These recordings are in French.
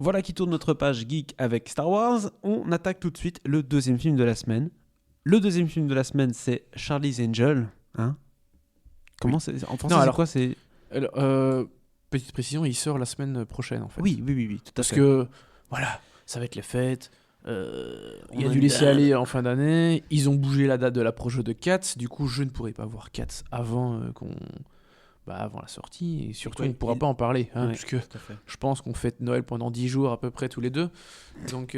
Voilà qui tourne notre page geek avec Star Wars. On attaque tout de suite le deuxième film de la semaine. Le deuxième film de la semaine, c'est Charlie's Angel. Hein Comment Oui. c'est en français? Non, C'est alors, quoi? C'est Alors, petite précision, il sort la semaine prochaine en fait. oui, tout à Parce fait. que, voilà, ça va être les fêtes. Il y a du laisser-aller en fin d'année. Ils ont bougé la date de la projo de Cats. Du coup, je ne pourrai pas voir Cats avant avant la sortie. Et surtout, quoi, on ne pourra pas en parler. Ouais, puisque tout à fait. je pense qu'on fête Noël pendant 10 jours à peu près tous les deux. Donc,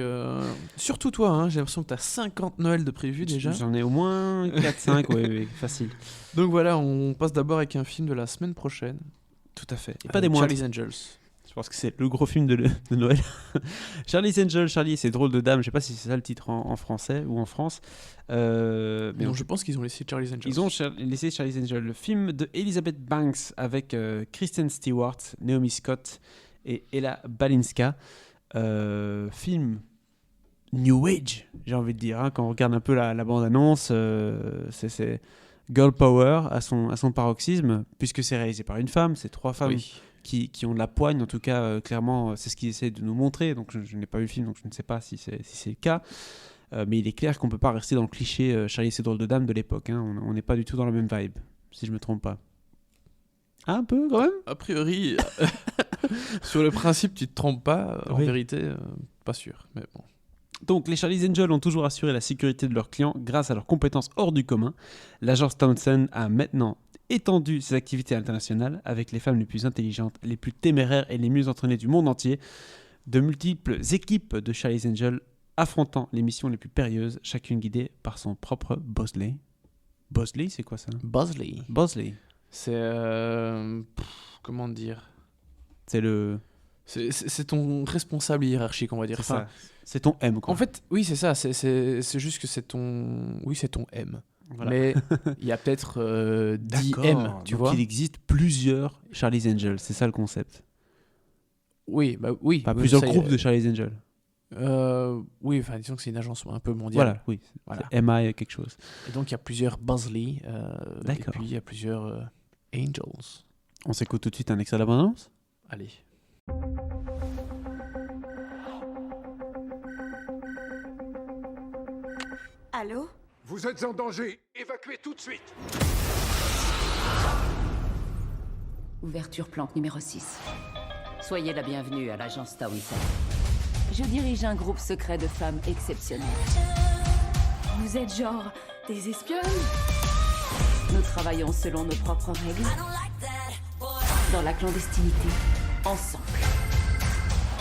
surtout toi, j'ai l'impression que tu as 50 Noëls de prévus déjà. J'en ai au moins 4-5, oui, facile. Donc voilà, on passe d'abord avec un film de la semaine prochaine. Tout à fait. Et pas des moindres. Charlie's Angels. Je pense que c'est le gros film de Noël. Charlie's Angel, Charlie et ses drôles de dames. Je sais pas si c'est ça le titre en français ou en France. Mais Non, je pense qu'ils ont laissé Charlie's Angels. ils ont laissé Charlie's Angel, le film de Elizabeth Banks avec Kristen Stewart, Naomi Scott et Ella Balinska. Film New Age, j'ai envie de dire. Quand on regarde un peu la bande-annonce, c'est Girl Power à son paroxysme, puisque c'est réalisé par une femme. C'est trois femmes qui ont de la poigne, en tout cas, clairement, c'est ce qu'ils essaient de nous montrer. Donc je n'ai pas vu le film, donc je ne sais pas si c'est le cas. Mais il est clair qu'on ne peut pas rester dans le cliché Charlie et ses drôles de dames de l'époque. On n'est pas du tout dans la même vibe, si je ne me trompe pas. Un peu, quand même. A priori, sur le principe, tu te trompes pas. En Oui. vérité, pas sûr. Mais bon. Donc, les Charlie's Angels ont toujours assuré la sécurité de leurs clients grâce à leurs compétences hors du commun. L'agence Townsend a maintenant étendu ses activités internationales avec les femmes les plus intelligentes, les plus téméraires et les mieux entraînées du monde entier. De multiples équipes de Charlie's Angels affrontant les missions les plus périlleuses, chacune guidée par son propre Bosley. Bosley, c'est quoi ça? Bosley. Bosley. C'est. Comment dire? C'est le... C'est ton responsable hiérarchique, on va dire. C'est ça. C'est ton M, quoi. En fait, oui, c'est ça. C'est juste que c'est ton. Oui, c'est ton M. Voilà. Mais il y a peut-être 10 D'accord. M, tu Donc vois. il existe plusieurs Charlie's Angels, c'est ça le concept. Oui, bah oui. Pas Oui, plusieurs ça, groupes de Charlie's Angels. Oui, enfin, disons que c'est une agence un peu mondiale. Voilà, oui. Voilà. C'est MI quelque chose. Et donc, il y a plusieurs Bosley. D'accord. Et puis, il y a plusieurs Angels. On s'écoute tout de suite un extrait d'abondance. Allez. Allô? Vous êtes en danger. Évacuez tout de suite. Ouverture planque numéro 6. Soyez la bienvenue à l'agence Townsend. Je dirige un groupe secret de femmes exceptionnelles. Vous êtes genre des espionnes? Nous travaillons selon nos propres règles. Dans la clandestinité, ensemble.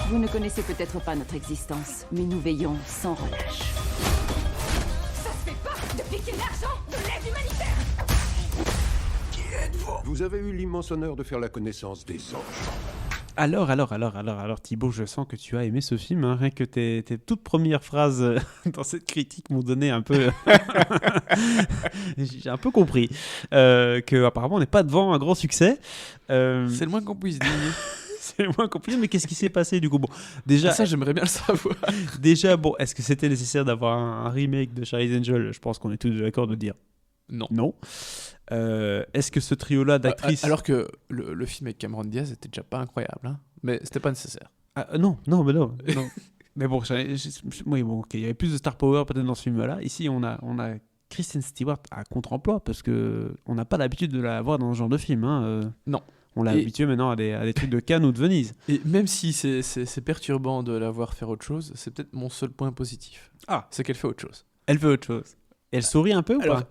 Vous ne connaissez peut-être pas notre existence, mais nous veillons sans relâche. Ça se fait pas de piquer l'argent de l'aide humanitaire! Qui êtes-vous? Vous avez eu l'immense honneur de faire la connaissance des anges. Alors, Thibaut, je sens que tu as aimé ce film. Rien que tes toutes premières phrases dans cette critique m'ont donné un peu... J'ai un peu compris que apparemment on n'est pas devant un grand succès. C'est le moins qu'on puisse dire. C'est le moins compliqué, mais qu'est-ce qui s'est passé du coup? Bon, déjà, Ça, j'aimerais bien le savoir. bon, est-ce que c'était nécessaire d'avoir un remake de Charlie's Angel? Je pense qu'on est tous d'accord de dire Non. non. Est-ce que ce trio-là d'actrices... Alors que le film avec Cameron Diaz était déjà pas incroyable, mais c'était pas nécessaire. non. Mais bon, oui, bon, ok, il y avait plus de star power peut-être dans ce film-là. Ici, on a Kristen Stewart à contre-emploi parce que on n'a pas l'habitude de la voir dans ce genre de film. Non. On l'a habitué maintenant à des trucs de Cannes ou de Venise. Et même si c'est perturbant de la voir faire autre chose, c'est peut-être mon seul point positif. C'est qu'elle fait autre chose. Elle fait autre chose. Et elle sourit un peu ou Alors, pas?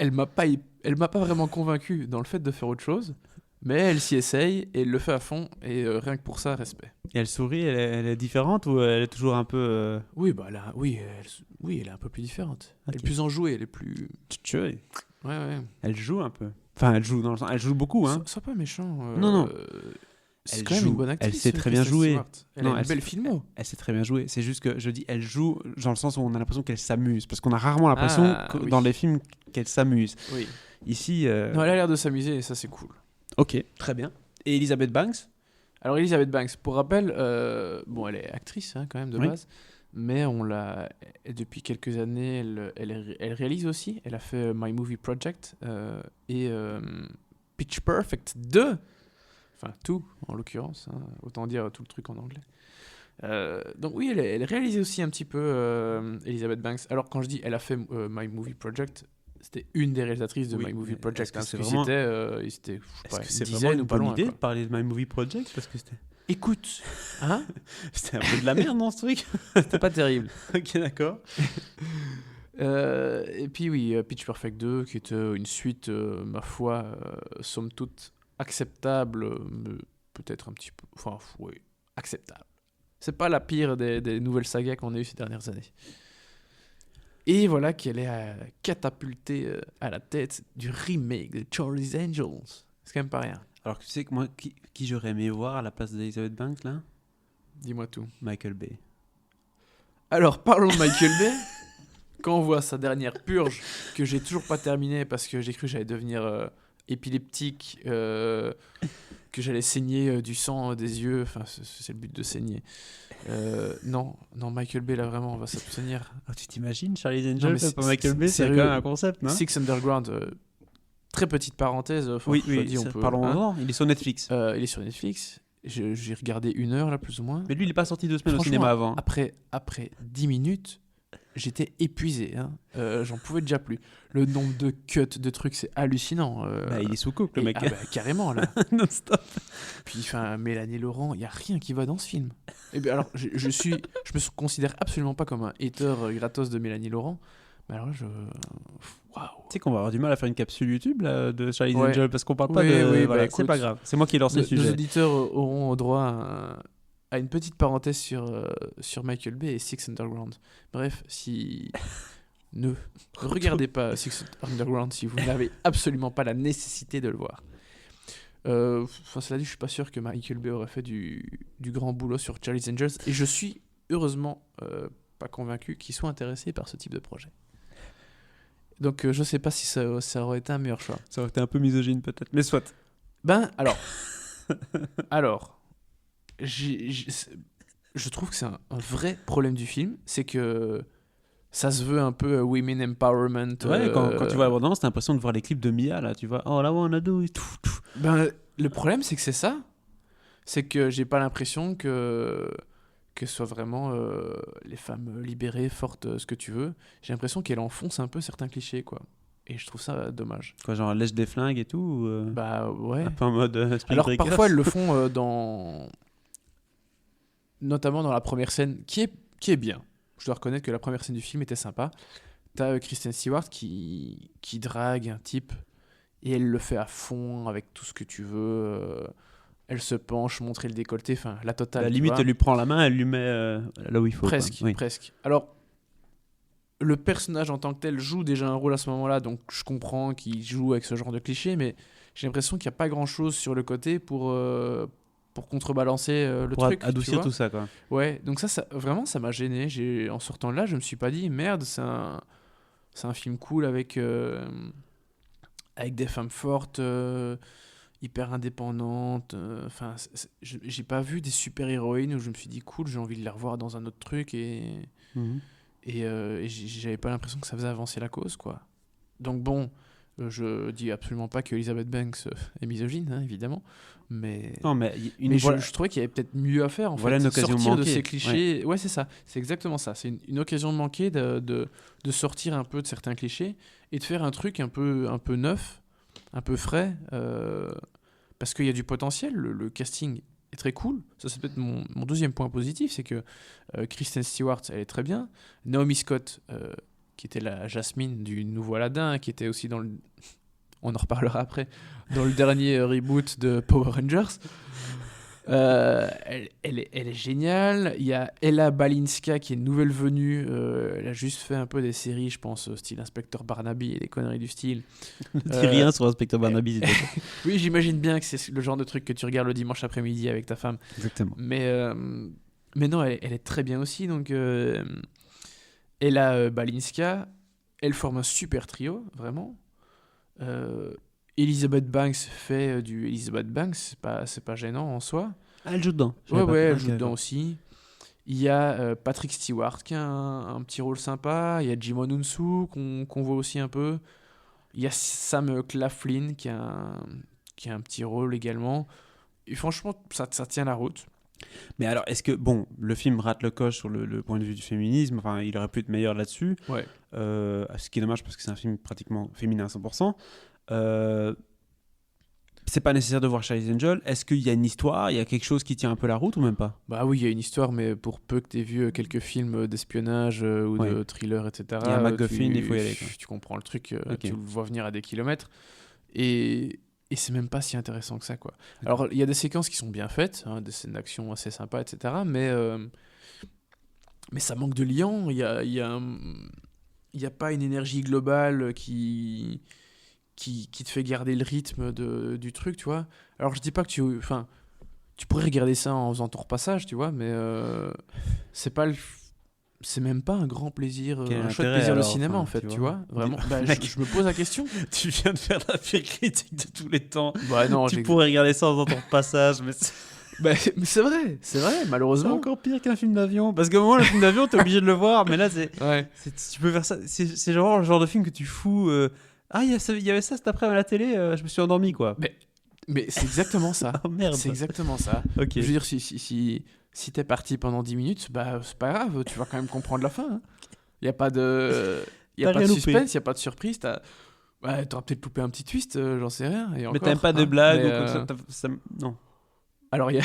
elle m'a pas vraiment convaincu dans le fait de faire autre chose, mais elle s'y essaye et elle le fait à fond, et rien que pour ça, respect. Et elle sourit, elle est différente ou elle est toujours un peu... Oui, elle est un peu plus différente. Elle est plus enjouée, elle est plus... tchouée. Ouais. Elle joue un peu. Enfin, elle joue dans le sens, elle joue beaucoup, hein. Sois pas méchant. Non. C'est Elle quand même joue, une bonne actrice. elle sait très bien Kristen jouer. Stewart. Elle a une belle filmo. Elle sait très bien jouer. C'est juste que je dis elle joue dans le sens où on a l'impression qu'elle s'amuse. Parce qu'on a rarement l'impression dans les films qu'elle s'amuse. Oui. Ici... Non, elle a l'air de s'amuser et ça, c'est cool. Ok, très bien. Et Elizabeth Banks? Alors, Elizabeth Banks, pour rappel, elle est actrice quand même de base. Mais depuis quelques années, elle réalise aussi. Elle a fait My Movie Project et Pitch Perfect 2. Enfin, tout, en l'occurrence. Autant dire tout le truc en anglais. Donc oui, elle réalisait aussi un petit peu Elizabeth Banks. Alors quand je dis elle a fait My Movie Project, c'était une des réalisatrices de Oui, My Movie mais Project. est-ce que Parce c'est qu'ils vraiment- étaient, je sais Est-ce pas, que c'est une vraiment dizaine une ou pas bonne loin, idée quoi. de parler de My Movie Project? Parce que c'était Écoute, hein, un peu de la merde, non, ce truc? c'était pas terrible. Ok, d'accord. Et puis oui, Pitch Perfect 2, qui était une suite, ma foi, somme toute acceptable, mais peut-être un petit peu... Enfin, oui, acceptable. C'est pas la pire des nouvelles sagas qu'on a eues ces dernières années. Et voilà qu'elle est catapultée à la tête du remake de Charlie's Angels. C'est quand même pas rien. Alors, tu sais que moi, qui j'aurais aimé voir à la place d'Elizabeth Banks, là? Dis-moi tout. Michael Bay. Alors, parlons de Michael Bay. Quand on voit sa dernière purge, que j'ai toujours pas terminée parce que j'ai cru que j'allais devenir épileptique, que j'allais saigner du sang des yeux, enfin, c'est le but de saigner. Non, Michael Bay, là, vraiment, on va s'abstenir. Oh, tu t'imagines Charlie's Non, Angels mais fait par c'est- Michael Bay? C'est sérieux. quand même un concept, non? Six Underground, très petite parenthèse, Oui, je dis, on peut, hein. parlons-en. Il est sur Netflix. Il est sur Netflix. J'ai regardé 1 heure, là, plus ou moins. Mais lui, il est pas sorti 2 semaines au Franchement, cinéma avant. Après 10 minutes, j'étais épuisé. Hein. J'en pouvais déjà plus. Le nombre de cuts, de trucs, c'est hallucinant. Bah, il est sous coupe, le mec. Carrément, là. Non-stop. Puis, Mélanie Laurent, il n'y a rien qui va dans ce film. Et bien, alors, je me considère absolument pas comme un hater gratos de Mélanie Laurent. Mais alors, waouh. Tu sais qu'on va avoir du mal à faire une capsule YouTube là, de Charlie's Ouais. Angels parce qu'on parle pas Oui, de. oui, Voilà, bah, c'est écoute, pas grave. C'est moi qui lance le Nos sujet. auditeurs auront droit à une petite parenthèse sur Michael Bay et Six Underground. Bref, si... ne regardez pas Six Underground si vous n'avez absolument pas la nécessité de le voir. Cela dit, je suis pas sûr que Michael Bay aurait fait du grand boulot sur Charlie's Angels et je suis heureusement pas convaincu qu'il soit intéressé par ce type de projet. Donc je sais pas si ça aurait été un meilleur choix. Ça aurait été un peu misogyne peut-être, mais soit. Ben alors, je trouve que c'est un vrai problème du film, c'est que ça se veut un peu women empowerment. Ouais, quand tu vois la bande-annonce, t'as l'impression de voir les clips de Mia là, tu vois. Oh là, on a dos et tout. Ben, le problème, c'est que c'est ça. C'est que j'ai pas l'impression que ce soit vraiment les femmes libérées, fortes, ce que tu veux. J'ai l'impression qu'elle enfonce un peu certains clichés, quoi. Et je trouve ça dommage. Quoi, genre lèche des flingues et tout Bah ouais. un peu en mode Spring Alors Breakers. parfois elles le font notamment dans la première scène qui est bien. Je dois reconnaître que la première scène du film était sympa. T'as Kristen Stewart qui drague un type et elle le fait à fond avec tout ce que tu veux. Elle se penche, montrer le décolleté, enfin la totale. La tu limite, vois. elle lui prend la main, elle lui met là où il faut. Presque, quoi. Oui. presque. Alors, le personnage en tant que tel joue déjà un rôle à ce moment-là, donc je comprends qu'il joue avec ce genre de cliché, mais j'ai l'impression qu'il n'y a pas grand-chose sur le côté pour contrebalancer le Pour truc. tu adoucir vois. tout ça, quoi. Ouais, donc ça vraiment, ça m'a gêné. En sortant de là, je me suis pas dit, merde, c'est un film cool avec des femmes fortes, hyper indépendantes. Enfin, j'ai pas vu des super-héroïnes où je me suis dit, cool, j'ai envie de les revoir dans un autre truc Mhm. et j'avais pas l'impression que ça faisait avancer la cause, quoi. Donc bon, je dis absolument pas que Elizabeth Banks est misogyne, hein, évidemment, mais Non, mais je trouvais qu'il y avait peut-être mieux à faire, en Voilà fait. une occasion sortir de manquée. ces clichés. Ouais, c'est ça, c'est exactement ça. C'est une occasion manquée de sortir un peu de certains clichés et de faire un truc un peu neuf, un peu frais, parce qu'il y a du potentiel. Le casting est très cool. Ça, c'est peut-être mon deuxième point positif, c'est que Kristen Stewart, elle est très bien. Naomi Scott, qui était la Jasmine du nouveau Aladdin, qui était aussi dans le... On en reparlera après. Dans le dernier reboot de Power Rangers. Elle est géniale. Il y a Ella Balinska qui est nouvelle venue. Elle a juste fait un peu des séries, je pense, style Inspecteur Barnaby et des conneries du style. Ne dis rien sur Inspecteur Barnaby. s'il te plaît. Oui, j'imagine bien que c'est le genre de truc que tu regardes le dimanche après-midi avec ta femme. Exactement. Mais non, elle est très bien aussi. Donc, Ella Balinska, elle forme un super trio, vraiment. Elizabeth Banks fait du Elizabeth Banks, c'est pas gênant en soi. Ah, elle joue dedans. Ouais, elle joue dedans aussi. Il y a Patrick Stewart qui a un petit rôle sympa. Il y a Jimon Unsu qu'on voit aussi un peu. Il y a Sam Claflin qui a un petit rôle également. Et franchement, ça tient la route. Mais alors, est-ce que, bon, le film rate le coche sur le point de vue du féminisme, enfin, il aurait pu être meilleur là-dessus, Ouais. ce qui est dommage parce que c'est un film pratiquement féminin à 100%. C'est pas nécessaire de voir Charlie's Angel. Est-ce qu'il y a une histoire, il y a quelque chose qui tient un peu la route ou même pas? Bah oui, il y a une histoire, mais pour peu que tu aies vu quelques films d'espionnage ou Ouais. de thriller, etc. Il y a un MacGuffin, il faut y aller, quoi. Tu comprends le truc, Ok. tu le vois venir à des kilomètres. Et c'est même pas si intéressant que ça, quoi. Alors, il y a des séquences qui sont bien faites, hein, des scènes d'action assez sympas, etc. Mais ça manque de liant. Il y a pas une énergie globale qui te fait garder le rythme du truc, tu vois. Alors, je dis pas que enfin, tu pourrais regarder ça en faisant ton repassage, tu vois, mais c'est même pas un grand plaisir, Quel un chouette intérêt, plaisir de alors, cinéma, enfin, en fait, tu tu vois. vois. Vraiment, bah, Mec. je me pose la question. Tu viens de faire la pire critique de tous les temps. Bah non, Tu pourrais regarder ça en ton passage, mais mais c'est vrai, c'est malheureusement. encore pire qu'un film d'avion. Parce qu'au moment, le film d'avion, t'es obligé de le voir, mais là, Ouais. tu peux faire ça. C'est genre le genre de film que tu fous. Ah, il y avait ça cet après-midi à la télé, je me suis endormi, quoi. Mais c'est exactement ça. Oh merde. C'est exactement ça. Ok. Je veux dire, si t'es parti pendant 10 minutes, bah c'est pas grave, tu vas quand même comprendre la fin. Hein. Il n'y a pas de, T'as pas rien de loupé. suspense, il n'y a pas de surprise. T'auras peut-être loupé un petit twist, j'en sais rien. Et Mais encore, t'aimes pas de hein. blagues Mais, ou comme ça, non. Alors, il y a...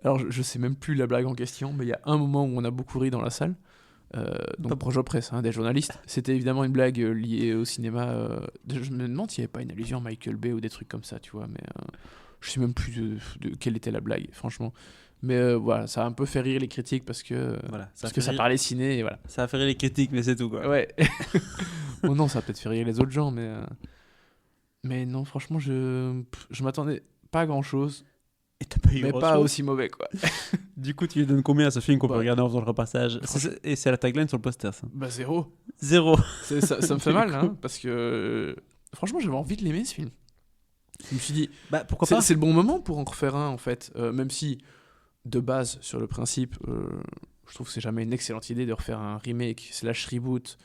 Alors, je sais même plus la blague en question, mais il y a un moment où on a beaucoup ri dans la salle. Donc, proche presse, hein, des journalistes. C'était évidemment une blague liée au cinéma. Je me demande s'il n'y avait pas une allusion à Michael Bay ou des trucs comme ça, tu vois. Mais je sais même plus de quelle était la blague, franchement. Mais voilà, ça a un peu fait rire les critiques parce que Voilà. ça parlait ciné et voilà. Ça a fait rire les critiques, mais c'est tout, quoi. Ouais. Bon, non, ça a peut-être fait rire les autres gens, mais non, franchement, je m'attendais pas à grand-chose, Et t'as pas eu mais grand-chose. pas aussi mauvais, quoi. Du coup, tu lui donnes combien à ce film qu'on peut Ouais. regarder en faisant le repassage? Et c'est la tagline sur le poster, ça. Bah, 0. 0. Ça me fait mal, hein, parce que franchement, j'avais envie de l'aimer, ce film. Je me suis dit, Bah, pourquoi pas? c'est le bon moment pour en refaire un, en fait. Même si, de base, sur le principe, je trouve que c'est jamais une excellente idée de refaire un remake slash reboot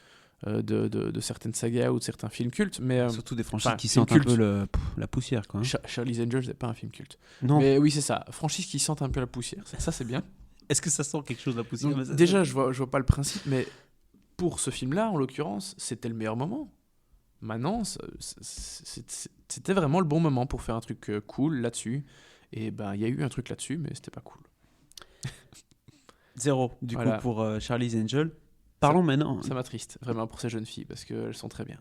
de certaines sagas ou de certains films cultes. Mais Surtout des franchises enfin, qui film sentent un culte. peu la poussière, quoi. Hein. Charlie's Angels n'est pas un film culte. Non. Mais oui, c'est ça. Franchise qui sentent un peu la poussière. Ça c'est bien. Est-ce que ça sent quelque chose, la poussière? Donc, Mais ça- déjà, je vois pas le principe, mais pour ce film-là, en l'occurrence, c'était le meilleur moment. Maintenant, c'était vraiment le bon moment pour faire un truc cool là-dessus. Et ben, il y a eu un truc là-dessus, mais c'était pas cool. 0, du Voilà. coup, pour Charlie's Angel. Parlons maintenant. Ça m'attriste, vraiment, pour ces jeunes filles, parce qu'elles sont très bien.